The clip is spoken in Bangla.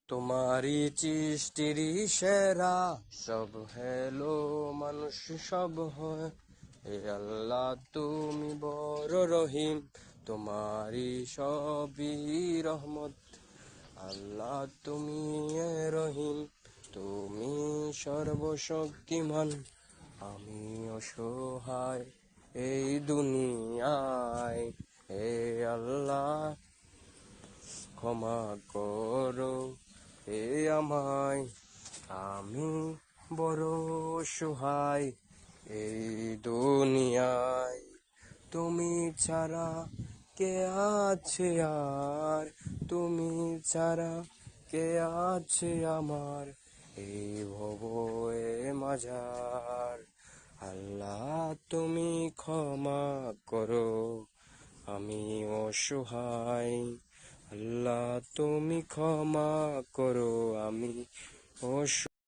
তোমারই সৃষ্টির সেরা, সব হেলো মানুষ সব হয়। হে আল্লাহ তুমি বড় রহিম, তোমারই সবই রহমত। আল্লাহ তুমি রহিম, তুমি সর্বশক্তিমান। আমি অসহায় এই দুনিয়ায়, হে আল্লাহ ক্ষমা করো হে আমায়। আমি বড় অসহায় এই দুনিয়ায়, তুমি ছাড়া কে আছে আর, তুমি ছাড়া কে আছে আমার এই ভব এ মাঝার। আল্লাহ তুমি ক্ষমা করো, আমি অসহায়। আল্লাহ তুমি ক্ষমা করো, আমি অসহায়।